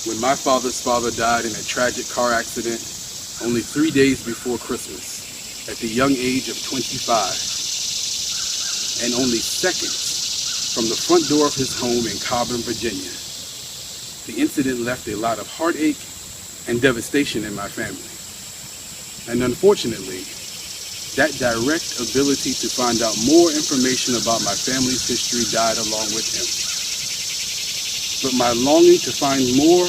when my father's father died in a tragic car accident only 3 days before Christmas at the young age of 25, and only seconds from the front door of his home in Coachman, Virginia. The incident left a lot of heartache and devastation in my family. And unfortunately, that direct ability to find out more information about my family's history died along with him. But my longing to find more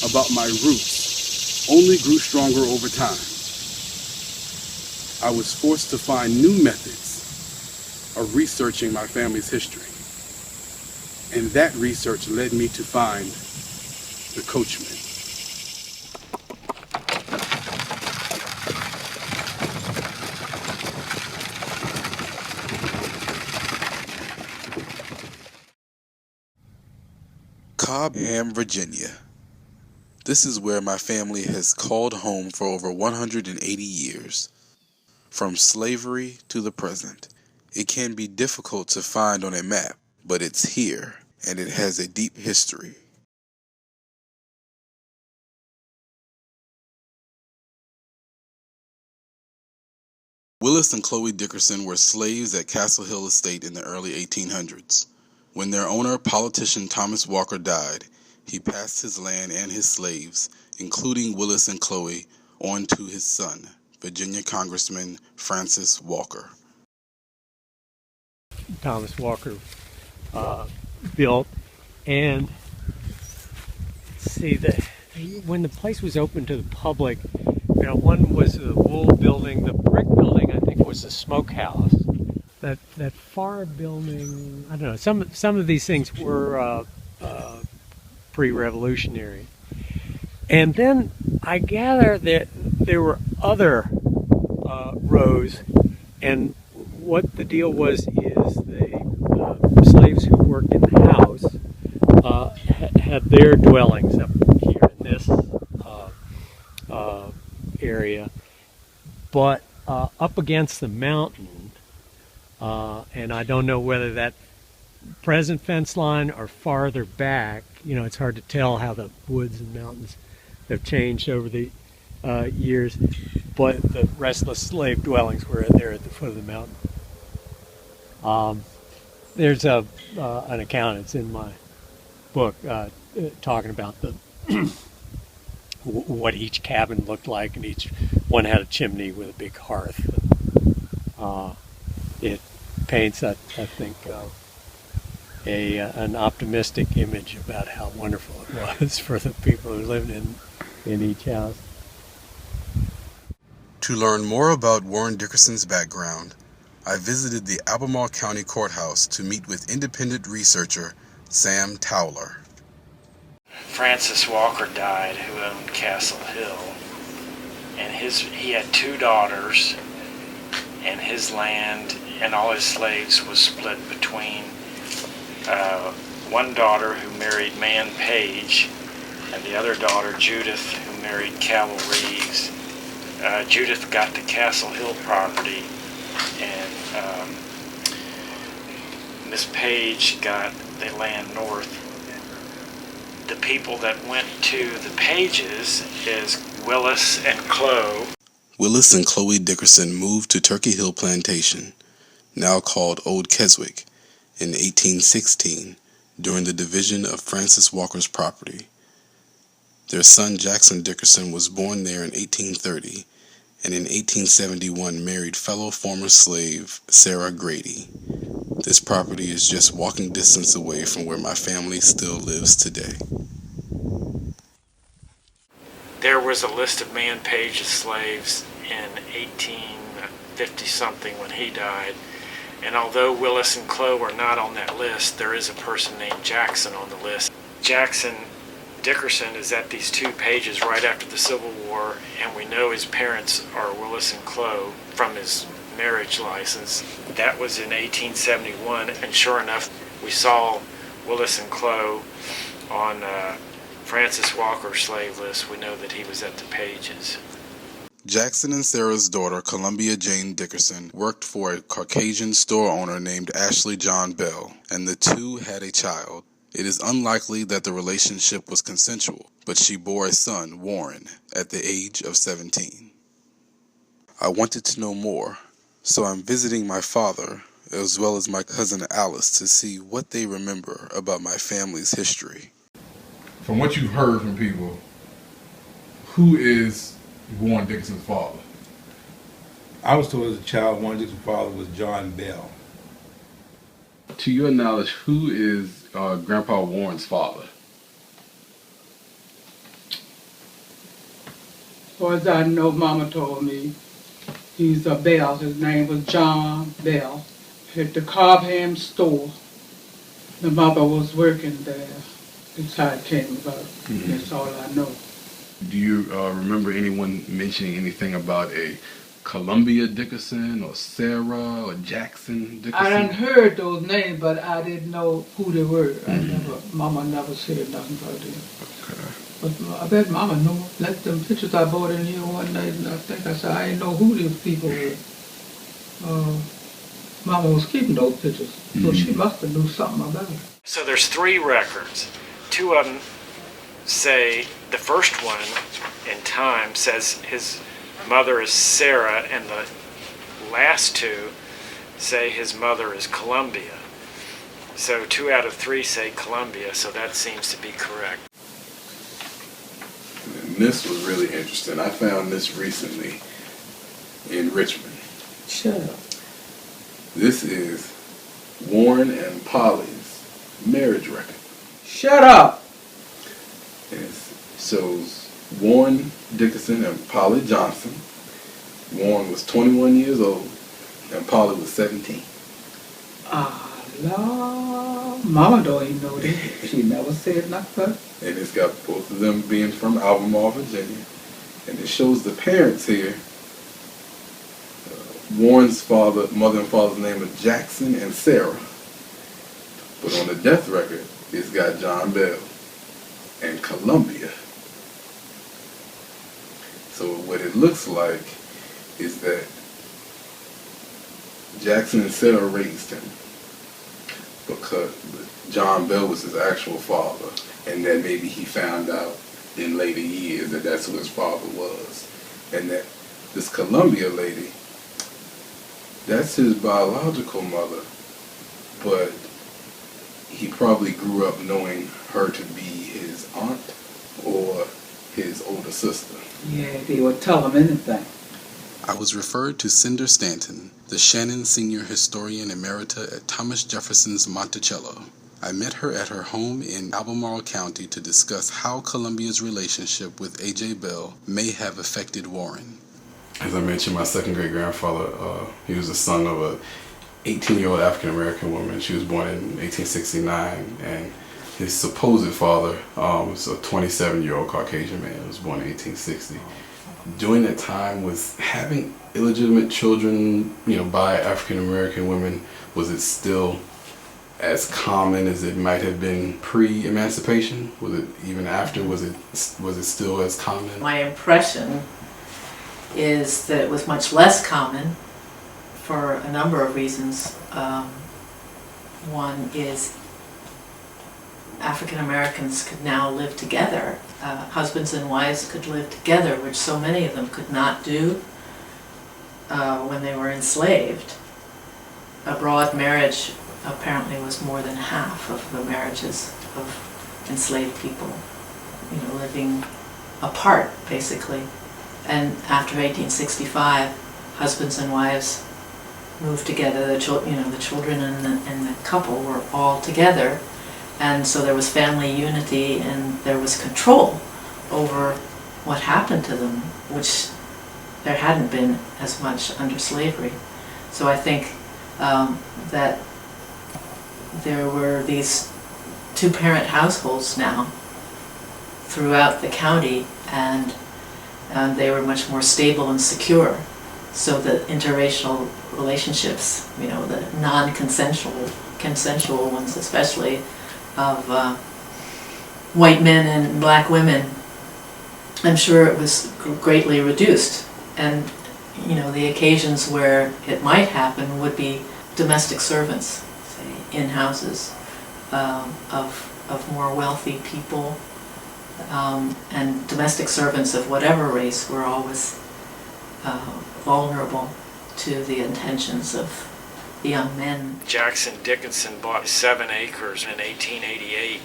about my roots only grew stronger over time. I was forced to find new methods of researching my family's history. And that research led me to find the Coachman. Coachman, Virginia. This is where my family has called home for over 180 years. From slavery to the present. It can be difficult to find on a map, but it's here, and it has a deep history. Willis and Chloe Dickerson were slaves at Castle Hill Estate in the early 1800s. When their owner, politician Thomas Walker, died, he passed his land and his slaves, including Willis and Chloe, on to his son, Virginia Congressman Francis Walker. Thomas Walker built, and see that when the place was open to the public, one was the wool building, the brick building I think was the smokehouse. That far building, I don't know. Some of these things were pre-revolutionary, and then I gather that there were other rows, and what the deal was is the slaves who worked in the house had their dwellings up here in this area, but up against the mountain, and I don't know whether that present fence line or farther back. It's hard to tell how the woods and mountains have changed over the years, but the restless slave dwellings were there at the foot of the mountain. There's an account, it's in my book, talking about the what each cabin looked like, and each one had a chimney with a big hearth. It paints, I think, an optimistic image about how wonderful it was for the people who lived in each house. To learn more about Warren Dickerson's background, I visited the Albemarle County Courthouse to meet with independent researcher Sam Towler. Francis Walker died, who owned Castle Hill, and he had 2 daughters, and his land and all his slaves was split between one daughter who married Man Page and the other daughter, Judith, who married Cowell Reeves. Judith got the Castle Hill property, and Miss Page got the land north. The people that went to the Pages is Willis and Chloe. Willis and Chloe Dickerson moved to Turkey Hill Plantation, now called Old Keswick, in 1816 during the division of Francis Walker's property. Their son Jackson Dickerson was born there in 1830, and in 1871 married fellow former slave Sarah Grady. This property is just walking distance away from where my family still lives today. There was a list of Man Page's slaves in 1850-something when he died, and although Willis and Chloe are not on that list, there is a person named Jackson on the list. Jackson Dickerson is at these 2 pages right after the Civil War, and we know his parents are Willis and Chloe from his marriage license. That was in 1871, and sure enough, we saw Willis and Chloe on Francis Walker's slave list. We know that he was at the Pages. Jackson and Sarah's daughter, Columbia Jane Dickerson, worked for a Caucasian store owner named Ashley John Bell, and the 2 had a child, It is unlikely that the relationship was consensual, but she bore a son, Warren, at the age of 17. I wanted to know more, so I'm visiting my father as well as my cousin Alice to see what they remember about my family's history. From what you've heard from people, who is Warren Dickerson's father? I was told as a child Warren Dickerson's father was John Bell. To your knowledge, who is Grandpa Warren's father? As far as I know, Mama told me he's a Bell. His name was John Bell. At the Cobb Ham store. The mother was working there. That's how it came about. That's all I know. Do you remember anyone mentioning anything about a Columbia Dickerson or Sarah or Jackson Dickerson? I done heard those names, but I didn't know who they were. Mama never said nothing about them. Okay. But I bet Mama knew. Like them pictures I bought in here one night, and I think I said I didn't know who these people were. Mama was keeping those pictures, so she must have knew something about it. So there's 3 records. 2 of them say, the first one in time says his mother is Sarah, and the last 2 say his mother is Columbia. So 2 out of 3 say Columbia, so that seems to be correct. And this was really interesting. I found this recently in Richmond. Shut up. This is Warren and Polly's marriage record. Shut up! It shows Warren Dickerson and Polly Johnson. Warren was 21 years old and Polly was 17. Ah, Lord. Mama don't even know that. She never said nothing. And it's got both of them being from Albemarle, Virginia. And it shows the parents here. Warren's mother and father's name is Jackson and Sarah. But on the death record, it's got John Bell and Columbia. So what it looks like is that Jackson and Sarah raised him because John Bell was his actual father, and that maybe he found out in later years that that's who his father was. And that this Columbia lady, that's his biological mother, but he probably grew up knowing her to be his aunt or his older sister. Yeah, they would tell him anything. I was referred to Cinder Stanton, the Shannon Senior Historian Emerita at Thomas Jefferson's Monticello. I met her at her home in Albemarle County to discuss how Columbia's relationship with A.J. Bell may have affected Warren. As I mentioned, my second great grandfather, he was the son of a 18-year-old African American woman. She was born in 1869, and his supposed father was a 27-year-old Caucasian man who was born in 1860. During that time, was having illegitimate children, by African American women, was it still as common as it might have been pre-emancipation? Was it even after? Was it still as common? My impression is that it was much less common for a number of reasons. One is African Americans could now live together. Husbands and wives could live together, which so many of them could not do when they were enslaved. A broad marriage apparently was more than half of the marriages of enslaved people, living apart basically. And after 1865, husbands and wives moved together. The children and the couple were all together, and so there was family unity and there was control over what happened to them, which there hadn't been as much under slavery. So I think that there were these 2-parent households now throughout the county, and they were much more stable and secure. So the interracial relationships, the consensual ones especially, of white men and black women, I'm sure it was greatly reduced. And the occasions where it might happen would be domestic servants, say, in houses, of more wealthy people, and domestic servants of whatever race were always vulnerable to the intentions of the young men. Jackson Dickinson bought 7 acres in 1888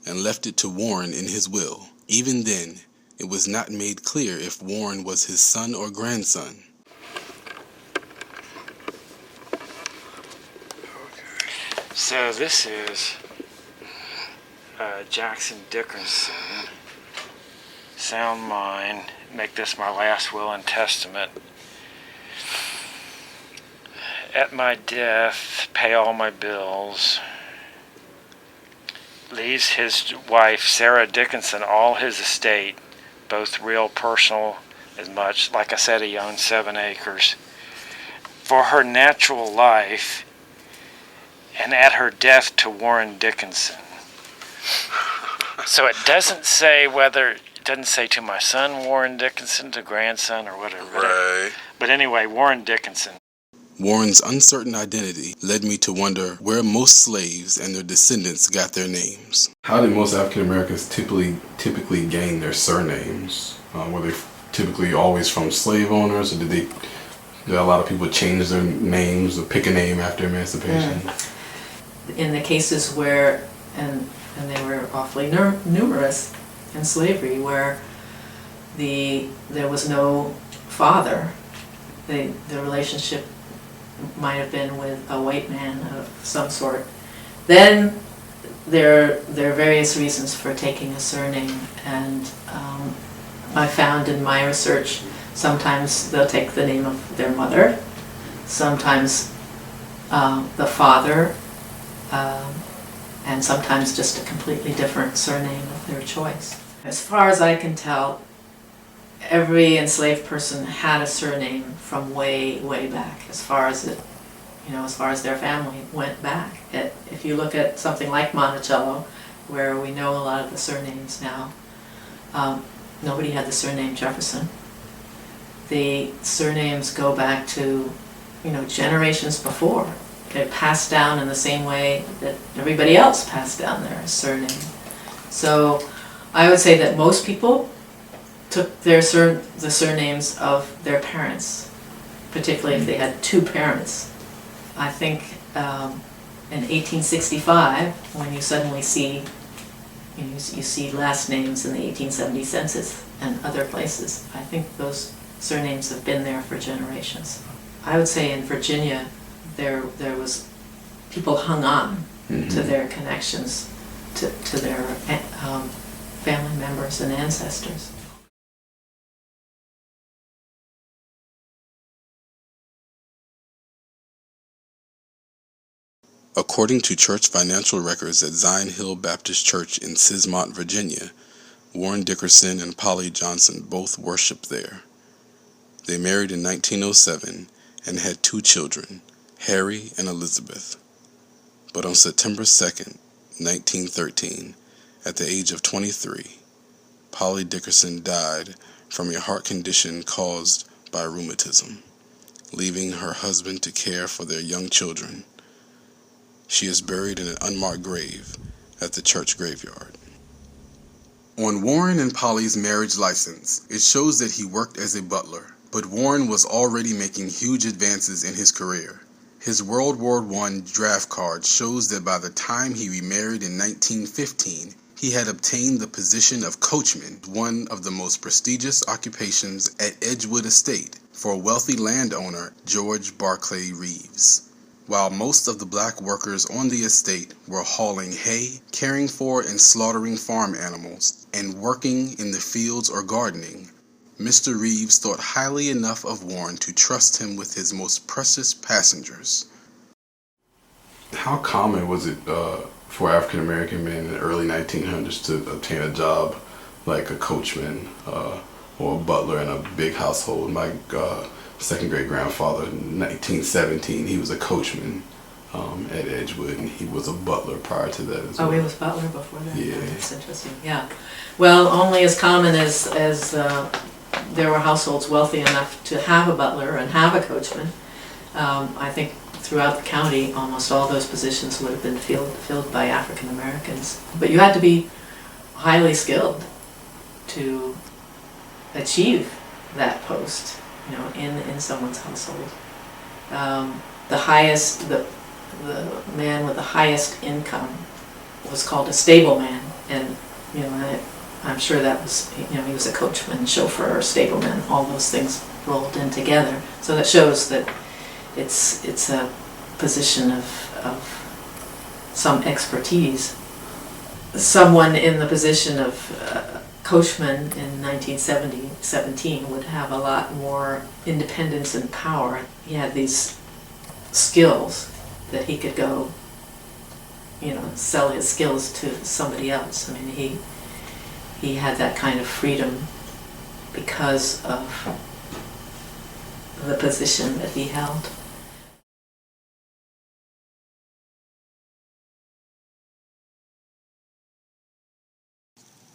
and left it to Warren in his will. Even then, it was not made clear if Warren was his son or grandson. So this is Jackson Dickinson. Sound mind. Make this my last will and testament. At my death, pay all my bills. Leaves his wife, Sarah Dickinson, all his estate, both real, personal, as much. Like I said, he owned 7 acres. For her natural life, and at her death to Warren Dickinson. So it doesn't say whether, it doesn't say to my son Warren Dickinson, to grandson, or whatever. Right. But anyway, Warren Dickinson. Warren's uncertain identity led me to wonder where most slaves and their descendants got their names. How did most African Americans typically gain their surnames? Were they typically always from slave owners, or did a lot of people change their names or pick a name after emancipation? In the cases where, and they were awfully numerous in slavery, where there was no father, the relationship might have been with a white man of some sort, then there are various reasons for taking a surname. And I found in my research, sometimes they'll take the name of their mother, sometimes the father, and sometimes just a completely different surname of their choice. As far as I can tell, every enslaved person had a surname from way, way back, as far as their family went back. If you look at something like Monticello, where we know a lot of the surnames now, nobody had the surname Jefferson. The surnames go back to, generations before. They're passed down in the same way that everybody else passed down their surname. So I would say that most people took the surnames of their parents, particularly if they had 2 parents. I think in 1865, when you suddenly see, you see last names in the 1870 census and other places, I think those surnames have been there for generations. I would say in Virginia, there was, people hung on to their connections to their family members and ancestors. According to church financial records at Zion Hill Baptist Church in Sismont, Virginia, Warren Dickerson and Polly Johnson both worshiped there. They married in 1907 and had 2 children, Harry and Elizabeth. But on September 2nd, 1913, at the age of 23, Polly Dickerson died from a heart condition caused by rheumatism, leaving her husband to care for their young children. She is buried in an unmarked grave at the church graveyard. On Warren and Polly's marriage license, it shows that he worked as a butler, but Warren was already making huge advances in his career. His World War I draft card shows that by the time he remarried in 1915, he had obtained the position of coachman, one of the most prestigious occupations at Edgewood Estate, for wealthy landowner George Barclay Reeves. While most of the black workers on the estate were hauling hay, caring for and slaughtering farm animals, and working in the fields or gardening, Mr. Reeves thought highly enough of Warren to trust him with his most precious passengers. How common was it for African American men in the early 1900s to obtain a job like a coachman or a butler in a big household? My second great grandfather in 1917, he was a coachman at Edgewood, and he was a butler prior to that as well. Oh, he was butler before that? Yeah. That's interesting, yeah. Well, only as common as there were households wealthy enough to have a butler and have a coachman. I think throughout the county, almost all those positions would have been filled by African Americans. But you had to be highly skilled to achieve that post, you know, in someone's household. The man with the highest income was called a stableman, and you know, I'm sure that was, you know, he was a coachman, chauffeur, stableman, all those things rolled in together. So that shows that it's a position of some expertise. Someone in the position of Coachman in 1917 would have a lot more independence and power. He had these skills that he could go, you know, sell his skills to somebody else. I mean, he had that kind of freedom because of the position that he held.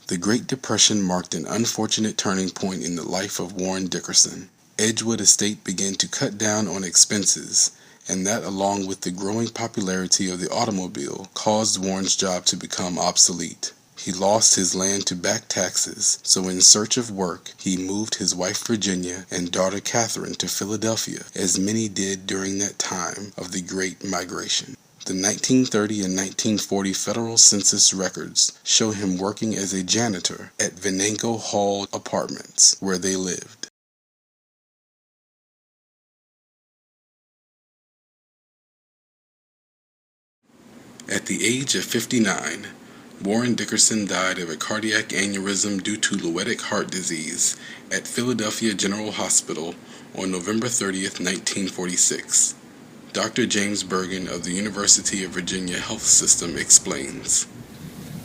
The Great Depression marked an unfortunate turning point in the life of Warren Dickerson. Edgewood Estate began to cut down on expenses, and that, along with the growing popularity of the automobile, caused Warren's job to become obsolete. He lost his land to back taxes, so in search of work, he moved his wife Virginia and daughter Catherine to Philadelphia, as many did during that time of the Great Migration. The 1930 and 1940 federal census records show him working as a janitor at Venango Hall Apartments, where they lived. At the age of 59, Warren Dickerson died of a cardiac aneurysm due to Leutic heart disease at Philadelphia General Hospital on November 30th, 1946. Dr. James Bergen of the University of Virginia Health System explains.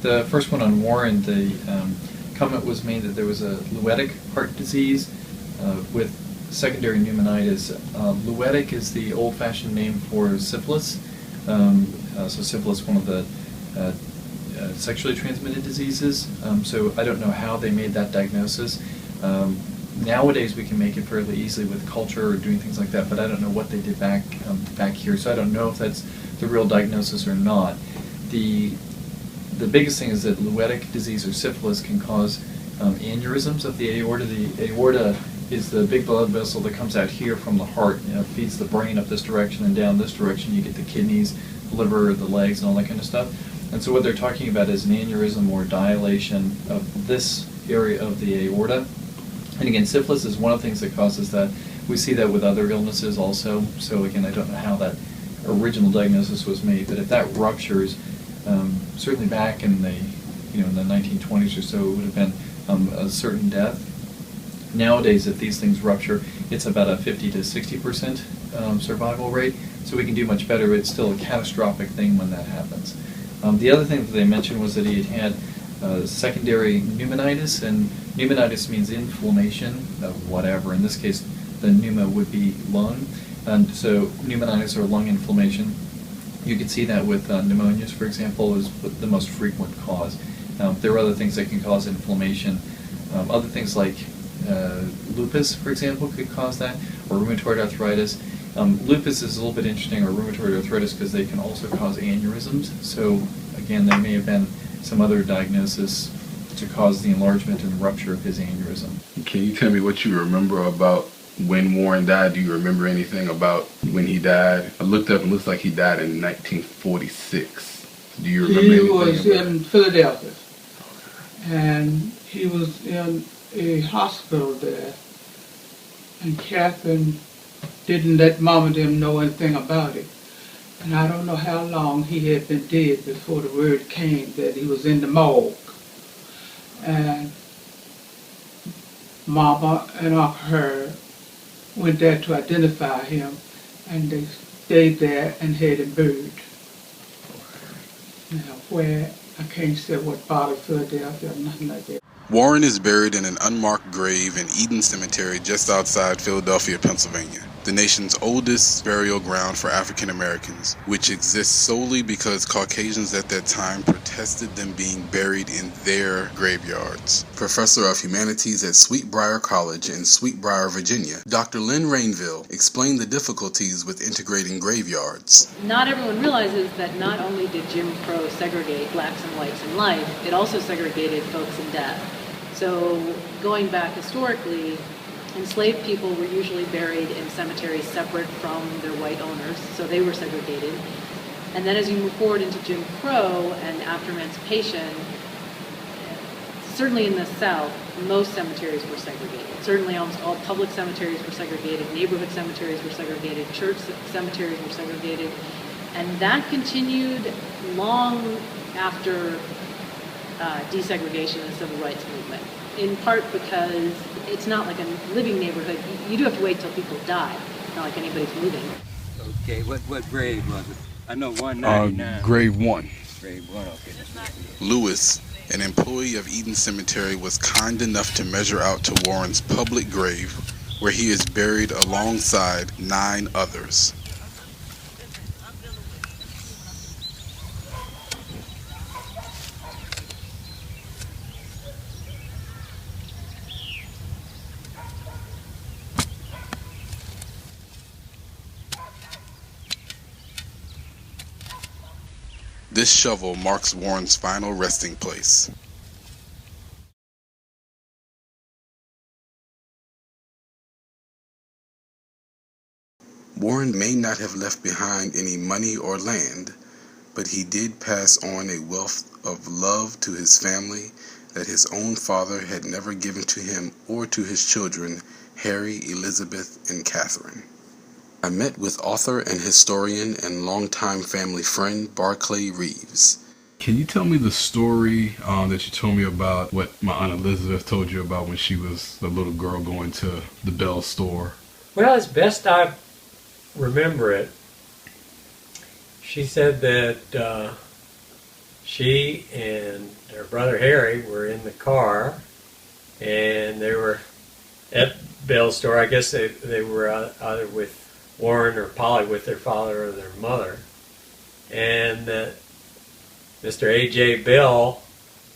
The first one on Warren, the comment was made that there was a Leutic heart disease with secondary pneumonitis. Leutic is the old-fashioned name for syphilis. So syphilis, one of the sexually transmitted diseases. So I don't know how they made that diagnosis. Nowadays we can make it fairly easily with culture or doing things like that, but I don't know what they did back here, so I don't know if that's the real diagnosis or not. The biggest thing is that Leutic disease or syphilis can cause aneurysms of the aorta. The aorta is the big blood vessel that comes out here from the heart, you know, feeds the brain up this direction, and down this direction you get the kidneys, the liver, the legs, and all that kind of stuff. And so what they're talking about is an aneurysm or dilation of this area of the aorta. And again, syphilis is one of the things that causes that. We see that with other illnesses also. So again, I don't know how that original diagnosis was made, but if that ruptures, certainly back in the, you know, in the 1920s or so, it would have been a certain death. Nowadays, if these things rupture, it's about a 50 to 60% survival rate. So we can do much better, but it's still a catastrophic thing when that happens. The other thing that they mentioned was that he had secondary pneumonitis, and pneumonitis means inflammation of whatever. In this case, the pneuma would be lung, and so pneumonitis or lung inflammation. You can see that with pneumonias, for example, is the most frequent cause. There are other things that can cause inflammation. Other things like lupus, for example, could cause that, or rheumatoid arthritis. Lupus is a little bit interesting, or rheumatoid arthritis, because they can also cause aneurysms. So again, there may have been some other diagnosis to cause the enlargement and rupture of his aneurysm. Can you tell me what you remember about when Warren died? Do you remember anything about when he died? I looked up and it looks like he died in 1946. Do you remember anything? He was in Philadelphia, and he was in a hospital there, and Catherine didn't let Mom and them know anything about it. And I don't know how long he had been dead before the word came that he was in the morgue. And Mama and Uncle Herb went there to identify him, and they stayed there and had him buried. Now, where, I can't say what part of Philadelphia or nothing like that. Warren is buried in an unmarked grave in Eden Cemetery just outside Philadelphia, Pennsylvania. the nation's oldest burial ground for African Americans, which exists solely because Caucasians at that time protested them being buried in their graveyards. Professor of Humanities at Sweetbriar College in Sweetbriar, Virginia, Dr. Lynn Rainville explained the difficulties with integrating graveyards. Not everyone realizes that not only did Jim Crow segregate blacks and whites in life, it also segregated folks in death. So going back historically, enslaved people were usually buried in cemeteries separate from their white owners, so they were segregated. And then as you move forward into Jim Crow and after emancipation, certainly in the South, most cemeteries were segregated. Certainly almost all public cemeteries were segregated, neighborhood cemeteries were segregated, church cemeteries were segregated. And that continued long after desegregation and the civil rights movement, in part because it's not like a living neighborhood. You do have to wait till people die. It's not like anybody's moving. Okay, what grave was it? I know 199. Grave 1. Grave 1, okay. Lewis, an employee of Eden Cemetery, was kind enough to measure out to Warren's public grave, where he is buried alongside 9 others. This shovel marks Warren's final resting place. Warren may not have left behind any money or land, but he did pass on a wealth of love to his family that his own father had never given to him or to his children, Harry, Elizabeth, and Catherine. I met with author and historian and longtime family friend Barclay Reeves. Can you tell me the story that you told me about what my Aunt Elizabeth told you about when she was the little girl going to the Bell store? Well, as best I remember it, she said that she and her brother Harry were in the car, and they were at Bell's store. I guess they were either with Warren or Polly, with their father or their mother. And Mr. A.J. Bell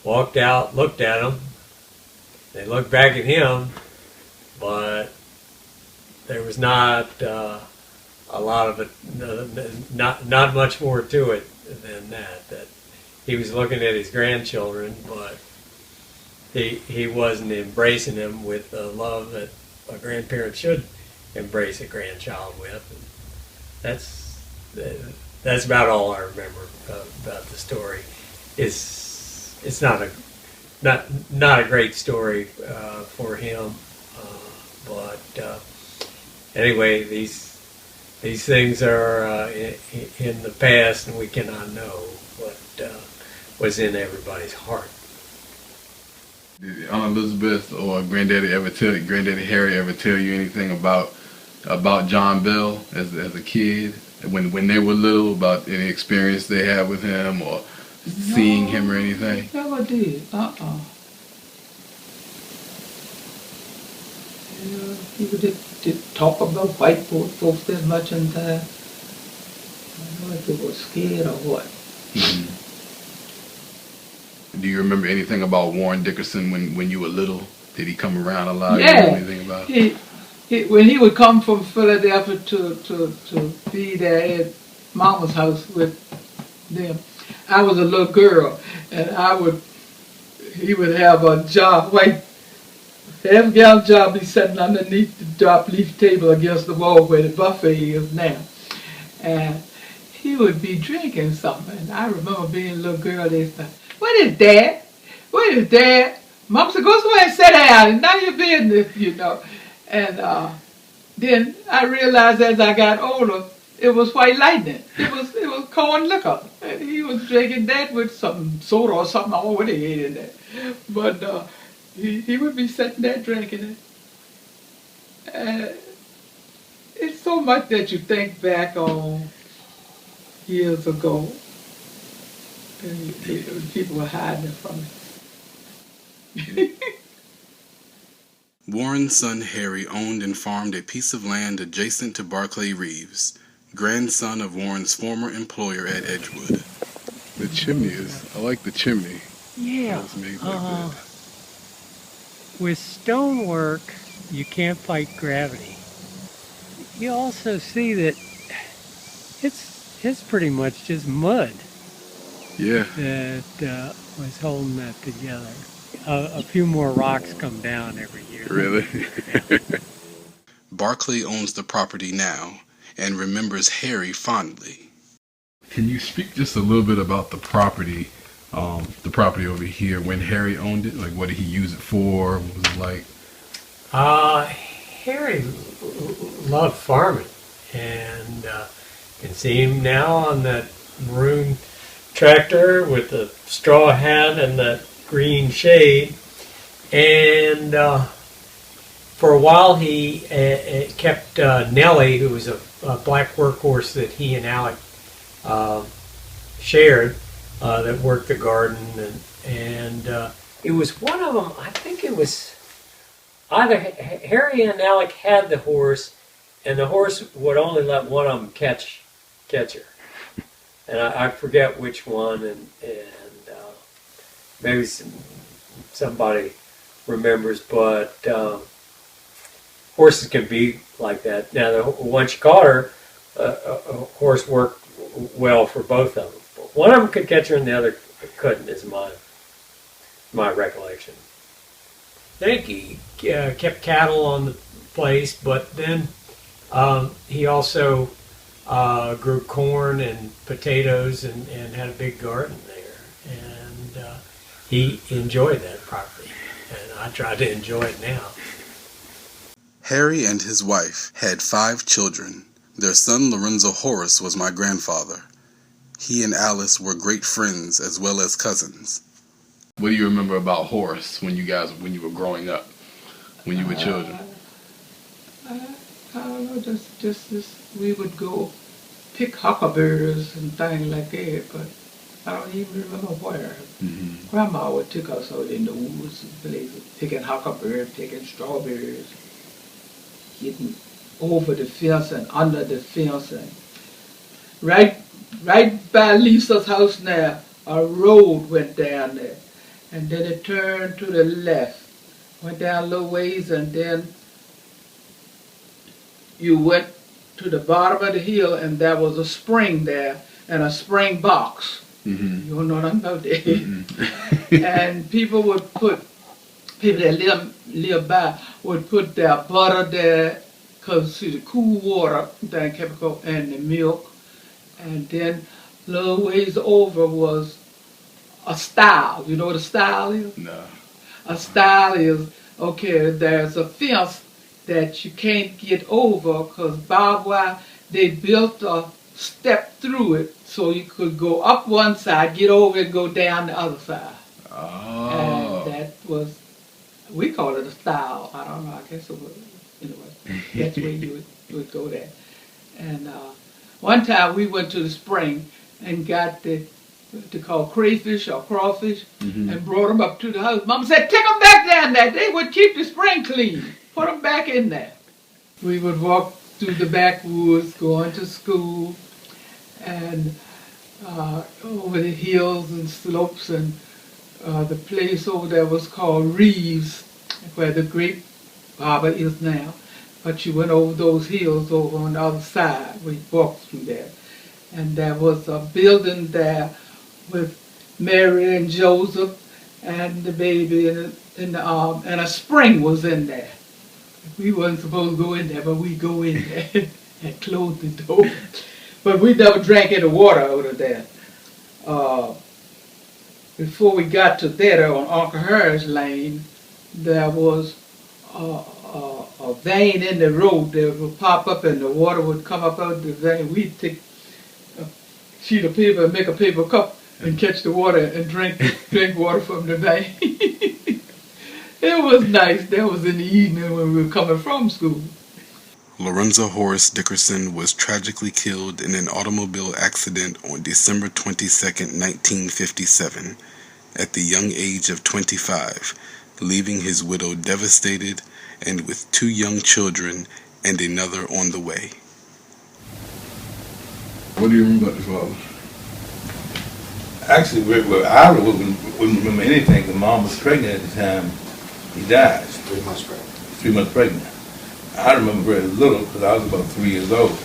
walked out, looked at them. They looked back at him, but there was not a lot of it, not much more to it than that. That he was looking at his grandchildren, but he wasn't embracing them with the love that a grandparent should embrace a grandchild with. And that's about all I remember about the story. It's not a great story for him, but anyway, these things are in the past, and we cannot know what was in everybody's heart. Did Aunt Elizabeth or Granddaddy Harry ever tell you anything about John Bell as a kid, when they were little, about any experience they had with him or seeing him or anything? Never did. People did talk about white folks that much in time. I don't know if they were scared or what. Mm-hmm. Do you remember anything about Warren Dickerson when you were little? Did he come around a lot? Yeah. You know anything about it? When he would come from Philadelphia to be there at Mama's house with them, I was a little girl, and he would have a jar, white half-gallon jar, be sitting underneath the drop leaf table against the wall where the buffet is now, and he would be drinking something. And I remember being a little girl, they said, "What is that? What is that?" Mom said, "Go somewhere and sit down, and none of your business, you know." And then I realized as I got older, it was White Lightning. It was corn liquor. And he was drinking that with some soda or something. I don't know what he ate in there. But he would be sitting there drinking it. It's so much that you think back on years ago. And people were hiding from it. Warren's son Harry owned and farmed a piece of land adjacent to Barclay Reeves, grandson of Warren's former employer at Edgewood. The chimney I like the chimney. Yeah. It's made like that. With stonework, you can't fight gravity. You also see that it's pretty much just mud. Yeah. That was holding that together. A few more rocks come down every year. Really? Barclay owns the property now and remembers Harry fondly. Can you speak just a little bit about the property over here, when Harry owned it? Like, what did he use it for? What was it like? Harry loved farming, and you can see him now on that maroon tractor with the straw hat and the green shade. And for a while he kept Nellie, who was a black workhorse that he and Alec shared, that worked the garden, and it was one of them. I think it was either Harry and Alec had the horse, and the horse would only let one of them catch her, and I forget which one, and maybe somebody remembers, but horses can be like that. Now, once you caught her, a horse worked well for both of them. One of them could catch her and the other couldn't, is my recollection. I think he kept cattle on the place, but then he also grew corn and potatoes and had a big garden there. And he enjoyed that property, and I try to enjoy it now. Harry and his wife had 5 children. Their son Lorenzo Horace was my grandfather. He and Alice were great friends as well as cousins. What do you remember about Horace when you were growing up, when you were children? I don't know, just we would go pick huckleberries and things like that, but I don't even remember where. Mm-hmm. Grandma would take us out in the woods and places, picking huckleberries, picking strawberries, getting over the fence and under the fence, and right by Lisa's house now, a road went down there, and then it turned to the left, went down a little ways, and then you went to the bottom of the hill, and there was a spring there, and a spring box. Mm-hmm. You don't know nothing about that. Mm-hmm. And people that live by would put their butter there, because see the cool water, then chemical, and the milk. And then a little ways over was a stile. You know what a stile is? No. A stile is, okay, there's a fence that you can't get over because barbed wire, they built a step through it so you could go up one side, get over and go down the other side. Oh. And that was, we call it a stile. I don't know, I guess it was. Anyway, that's where you would go there. And one time we went to the spring and got what they call crayfish or crawfish, mm-hmm. and brought them up to the house. Mama said, take them back down there. They would keep the spring clean. Put them back in there. We would walk through the backwoods going to school, and over the hills and slopes, and the place over there was called Reeves, where the great barber is now. But you went over those hills over on the other side. We walked through there. And there was a building there with Mary and Joseph and the baby in the arm, and a spring was in there. We wasn't supposed to go in there, but we go in there and close the door. But we never drank any water out of there. Before we got to there on Uncle Harris Lane, there was a vein in the road that would pop up and the water would come up out of the vein. We'd take a sheet of paper and make a paper cup and catch the water and drink water from the vein. It was nice. That was in the evening when we were coming from school. Lorenzo Horace Dickerson was tragically killed in an automobile accident on December 22, 1957, at the young age of 25, leaving his widow devastated and with 2 young children and another on the way. What do you remember about your father? Actually, I wouldn't remember anything because Mom was pregnant at the time he died. 3 months pregnant. 3 months pregnant. I remember very little because I was about 3 years old.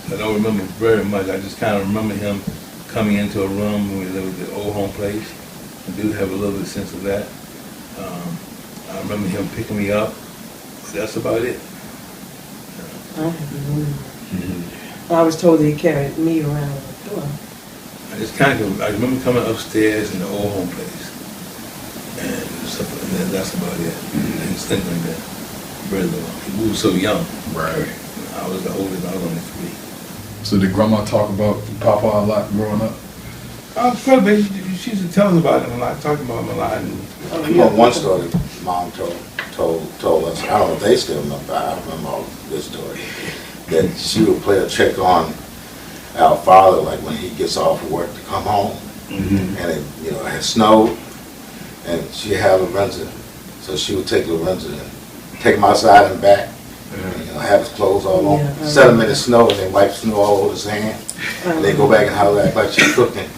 I don't remember very much. I just kind of remember him coming into a room when we lived at the old home place. I do have a little bit of sense of that. I remember him picking me up. But that's about it. I have no memory. I was told that he carried me around with a pillow. I remember coming upstairs in the old home place. And stuff like that. That's about it. And things like that. Very little. We were so young. Right. I was the oldest. I was only 3. So did Grandma talk about Papa a lot growing up? Probably. She used to tell us about him a lot, talking about him a lot. One story Mom told us, I don't know if they still remember, but I remember all this story, that she would play a trick on our father, like when he gets off of work to come home, and it had snowed, and she had Lorenzo, so she would take Lorenzo and take him outside and back, and, have his clothes all on, set him in the snow, and then wipe snow all over his hand, and then go back and holler act like she's cooking.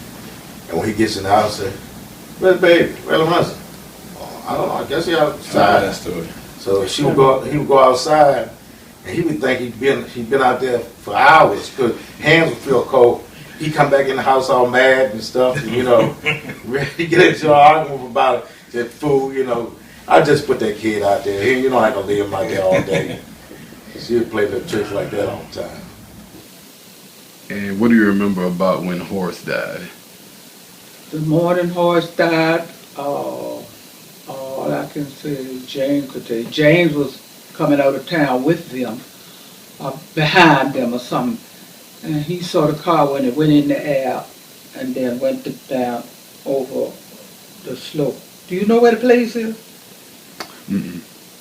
And when he gets in the house, say, "Where's the baby? Where's Lorenzo?" "Oh, I don't know. I guess he's outside." That story. So he would go outside, and he would think he'd been out there for hours because hands would feel cold. He'd come back in the house all mad and stuff, and really get into an argument about that food. I just put that kid out there. I ain't gonna leave him out there all day. She would play little tricks like that all the time. And what do you remember about when Horace died? The morning Horace died, all I can say is James could tell you. James was coming out of town with them, behind them or something. And he saw the car when it went in the air and then went down over the slope. Do you know where the place is?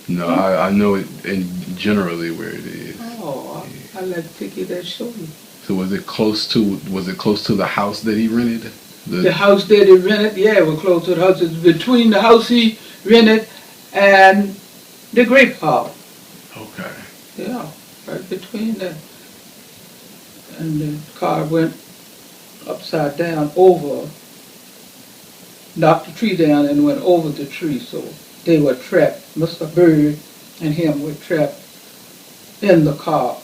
No, I know it generally where it is. Oh, I'll let Vicky that show you. So was it close to the house that he rented? The house that he rented, yeah, it was close to the house. It's between the house he rented and the grape house. Okay. Yeah, right between them. And the car went upside down over, knocked the tree down and went over the tree. So they were trapped. Mr. Bird and him were trapped in the car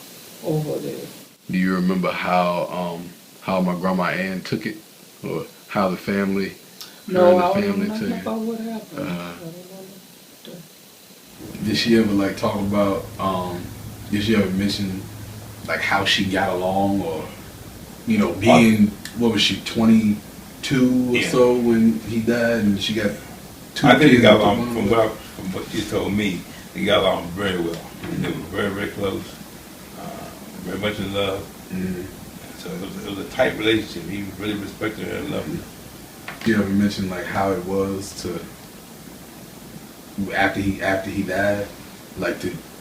over there. Do you remember how my grandma Ann took it? Or how the family, No, I don't remember about what happened. Did she ever talk about? Did she ever mention how she got along, or being what was she 22 or so when he died, and she got 2 I think kids? he got along from what she told me. He got along very well. They were very, very close, very much in love. So it was a tight relationship. He really respected her and loved her. You ever mention how it was to after he died,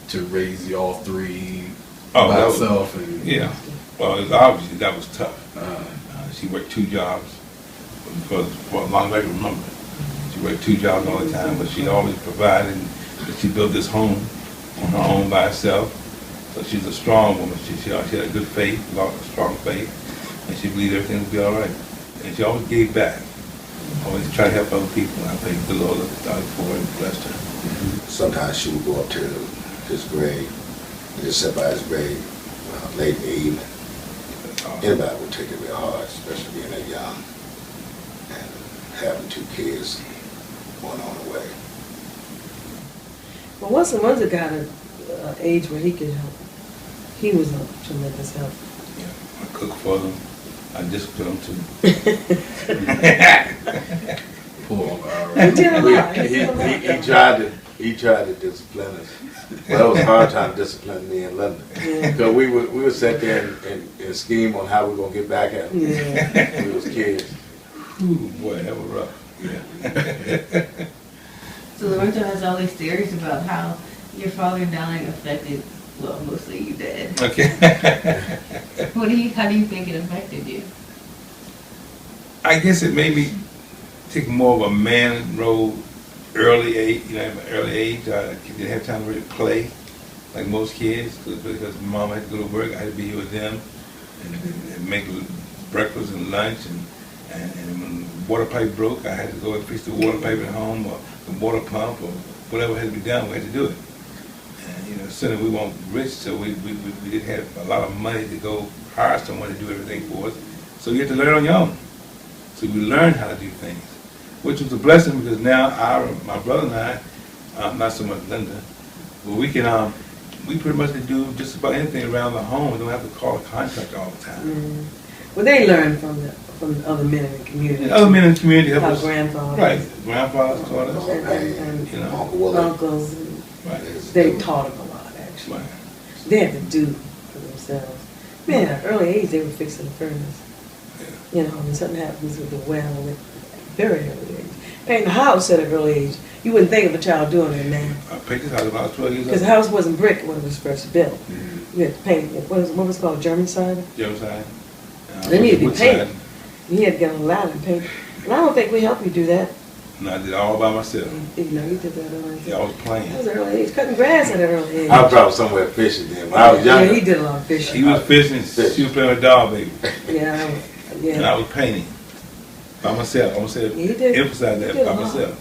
to raise y'all 3 by herself? Well, it was obviously that was tough. She worked 2 jobs for as long as I can remember. She worked 2 jobs all the time, but she always provided. She built this home on her own by herself. So she's a strong woman. She had a good faith, a strong faith, and she believed everything would be all right. And she always gave back. Always tried to help other people. I think the Lord looked out for her and blessed her. Sometimes she would go up to his grave and just sit by his grave late in the evening. Anybody would take it real hard, especially being that young and having 2 kids going on the way. Well, once it got an age where he could help, he was a tremendous help. Yeah, I cook for them. I discipline them too. Poor He tried to discipline us. Well, it was a hard time to discipline me and Linda. Because we would sit there and scheme on how we were going to get back at him. Yeah. We was kids. Ooh, boy, that was rough. Yeah. So Lorenzo has all these theories about how your father dying affected, well, mostly you did. Okay. How do you think it affected you? I guess it made me take more of a man role early age, at my early age, I didn't have time to really play like most kids because mom had to go to work. I had to be here with them and make breakfast and lunch. And when the water pipe broke, I had to go and fix the water pipe at home or the water pump or whatever had to be done. We had to do it. And certainly we weren't rich, so we didn't have a lot of money to go hire someone to do everything for us. So you had to learn on your own. So we learned how to do things, which was a blessing because now my brother and I, not so much Linda, but we pretty much can do just about anything around the home. We don't have to call a contractor all the time. Mm. Well, they learned from the other men in the community. Other men in the community help us. Grandfathers. Right, grandfathers taught us. And Uncle uncles. Right. They taught them a lot, actually. Right. They had to do for themselves. Man, at an early age, they were fixing the furnace. Yeah. When something happens with the well at very early age. Painting the house at an early age. You wouldn't think of a child doing it now. I painted this house about 12 years old. Because the house wasn't brick when it was first built. Mm-hmm. You had to paint it. What was it called? German cider? German cider. They needed to be painted. You had to get on a ladder and paint. And I don't think we helped you do that. And I did it all by myself. You did that early. Yeah, I was playing. That was early age. Cutting grass at an early age. I was probably somewhere fishing then. When I was younger. Yeah, he did a lot of fishing. He was fishing. She was playing with dog baby. Yeah. And I was painting by myself. I want to emphasize that by myself.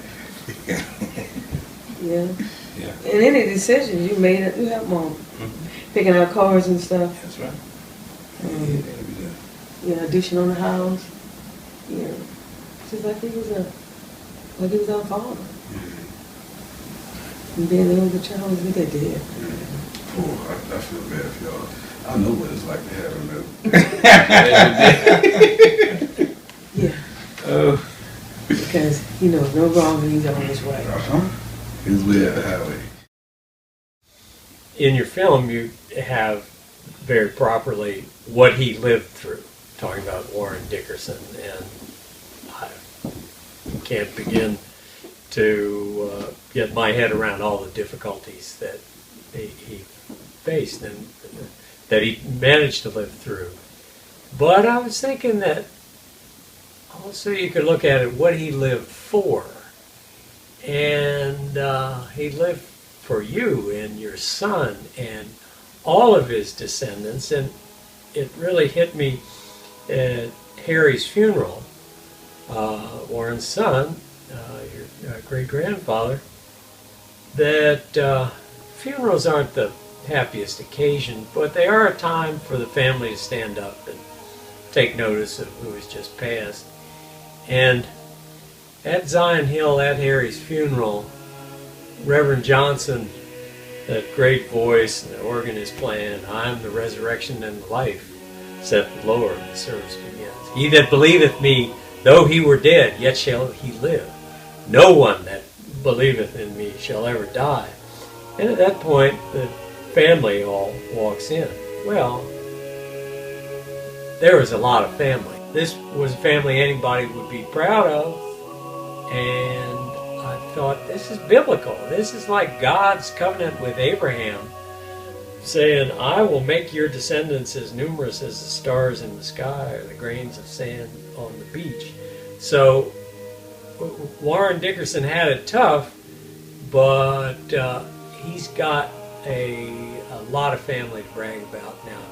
Yeah. Yeah. And any decisions you made, you helped mom. Picking out cars and stuff. That's right. Addition on the house. Just like he was our father. And being the older child was what they did. Oh, I feel bad for y'all. I know what it's like to have a Yeah. Because he knows no wrong and he's on his way. His way at the highway. In your film, you have very properly what he lived through, talking about Warren Dickerson, and I can't begin to get my head around all the difficulties that he faced and that he managed to live through. But I was thinking that also you could look at it, what he lived for. And he lived for you and your son and all of his descendants. And it really hit me at Harry's funeral, Warren's son, your great-grandfather, that funerals aren't the happiest occasion, but they are a time for the family to stand up and take notice of who has just passed. And at Zion Hill, at Harry's funeral, Reverend Johnson, that great voice, and the organist playing, "I am the resurrection and the life, saith the Lord," the service begins. "He that believeth me, though he were dead, yet shall he live. No one that believeth in me shall ever die." And at that point, the family all walks in. Well, there was a lot of family. This was a family anybody would be proud of, and I thought, this is biblical. This is like God's covenant with Abraham, saying, "I will make your descendants as numerous as the stars in the sky or the grains of sand on the beach." So Warren Dickerson had it tough, but he's got a lot of family to brag about nowadays.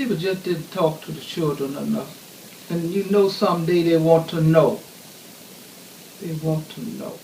People just didn't talk to the children enough. And you know someday they want to know. They want to know.